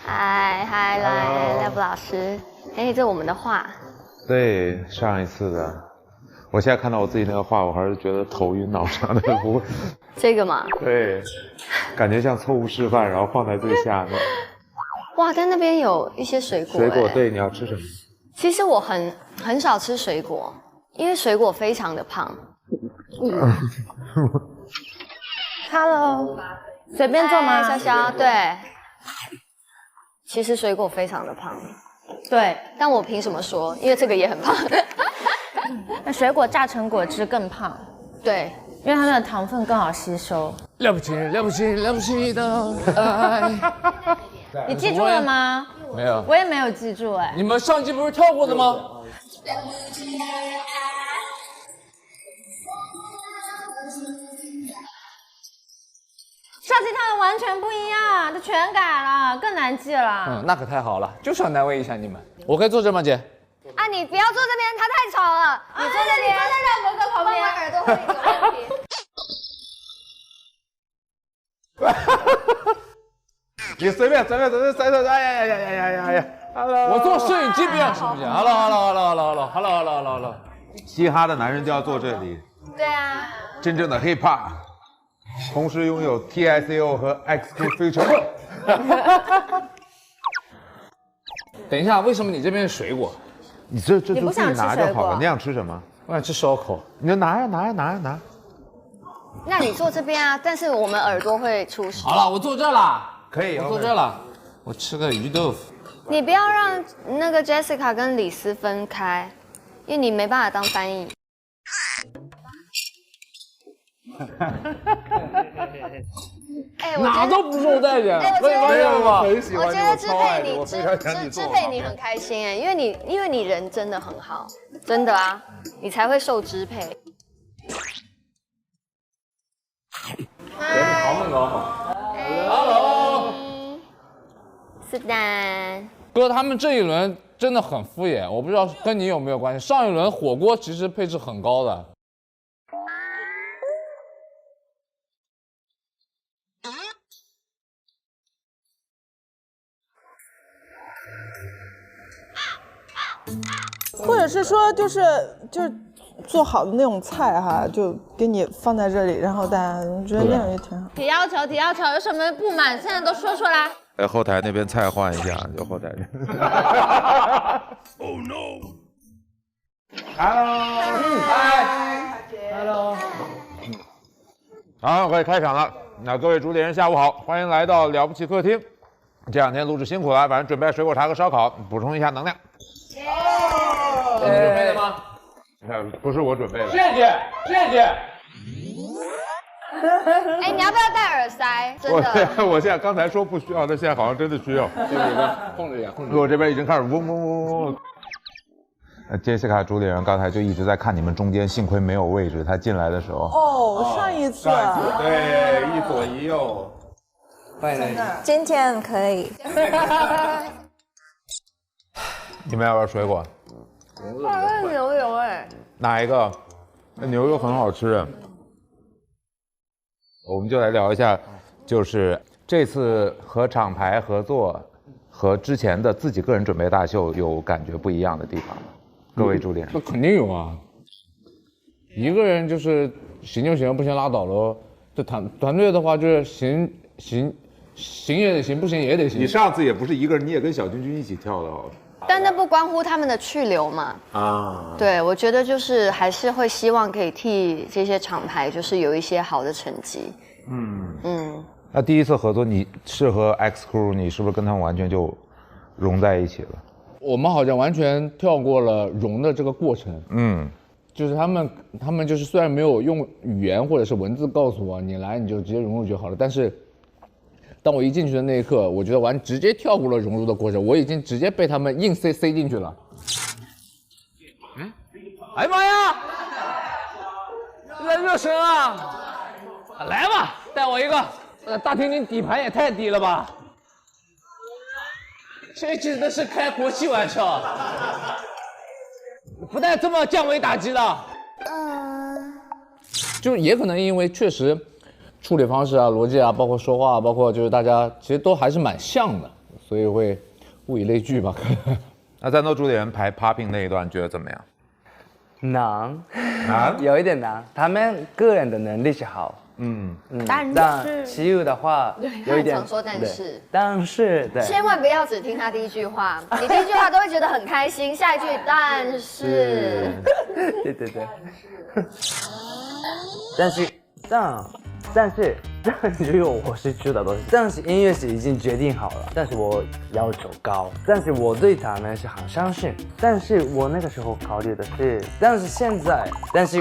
嗨，来 Love 老师，哎，这我们的画。对，上一次的。我现在看到我自己那个画，我还是觉得头晕脑胀的。不会，这个嘛？对，感觉像错误示范，然后放在最下面。哇，但那边有一些水果。水果，对，你要吃什么？其实我很少吃水果，因为水果非常的胖。Hello， 随便坐吗？潇潇，对。其实水果非常的胖，对，但我凭什么说？因为这个也很胖。那水果榨成果汁更胖，对，因为它们的糖分更好吸收。了不起，了不起，了不起的爱。你记住了吗？没有，我也没有记住哎。你们上集不是跳过的吗？上期跳的完全不一样，这全改了，更难记了。那可太好了，就是要难为一下你们。我可以坐这吗，姐？啊，你不要坐这边，它太吵了。你坐这边，你坐在让博哥旁边，我耳朵会有问题。你随便，哎呀 ，Hello， 我做摄影机不要，行不行 ？Hello，嘻哈的男人就要坐这里。对啊。真正的 hip hop， 同时拥有 TICO 和 XQ feature。等一下，为什么你这边是水果？你这就自己你不想吃拿就好了。水果你想吃什么？我想吃烧烤。你就拿呀。那你坐这边啊，但是我们耳朵会出事。好了，我坐这了。可以，我坐这了。我吃个鱼豆腐。你不要让那个 Jessica 跟李斯分开，因为你没办法当翻译。哎，哪都不受待见，可以发现了吧？我觉得支配你很开心哎，因为你人真的很好，真的啊，你才会受支配。好猛啊 ！Hello， 是的。哥，他们这一轮真的很敷衍，我不知道跟你有没有关系。上一轮火锅其实配置很高的。或者是说就是做好的那种菜哈，就给你放在这里，然后大家觉得那样也挺好。提要求，有什么不满现在都说出来。后台那边菜换一下，就后台。Oh no！ Hello， 嗨 ，Hello。好，可以开场了。那各位主理人下午好，欢迎来到了不起客厅。这两天录制辛苦了，反正准备水果茶和烧烤，补充一下能量。你准备的吗？不是我准备的。谢谢。哎，你要不要戴耳塞？真的。我现在刚才说不需要，但现在好像真的需要。控制一下。我这边已经开始嗡嗡。杰西卡主理人刚才就一直在看你们中间，幸亏没有位置。他进来的时候。哦，上一次对，一左一右。欢迎来。今天可以。你们要不要水果？牛油哎。哪一个？那牛肉很好吃。我们就来聊一下，就是这次和厂牌合作和之前的自己个人准备大秀有感觉不一样的地方吗？各位主理人。那肯定有啊。一个人就是行就行，不行拉倒喽。这团队的话就是行也得行，不行也得行。你上次也不是一个人，你也跟小君君一起跳的哦。但那不关乎他们的去留嘛。啊。对，我觉得就是还是会希望可以替这些厂牌就是有一些好的成绩。那第一次合作，你是和 X Crew， 你是不是跟他们完全就融在一起了？我们好像完全跳过了融的这个过程。就是他们就是虽然没有用语言或者是文字告诉我你来你就直接融入就好了，但是当我一进去的那一刻，我觉得直接跳过了融入的过程，我已经直接被他们硬塞进去了。哎呀妈呀！来热身啊！来吧，带我一个。大厅厅底盘也太低了吧！这真的是开国际玩笑，不带这么降维打击的。就也可能因为确实处理方式啊、逻辑啊，包括说话，包括就是大家其实都还是蛮像的，所以会物以类聚吧。那战斗主理人排 popping 那一段觉得怎么样？难，有一点难。他们个人的能力是好，但其余的话有一点。常说但是，对。千万不要只听他第一句话，你第一句话都会觉得很开心，下一句但是。对。但是只有我是知道的，但是音乐是已经决定好了，但是我要求高，但是我对他们是很相信，但是我那个时候考虑的是，但是现在，但是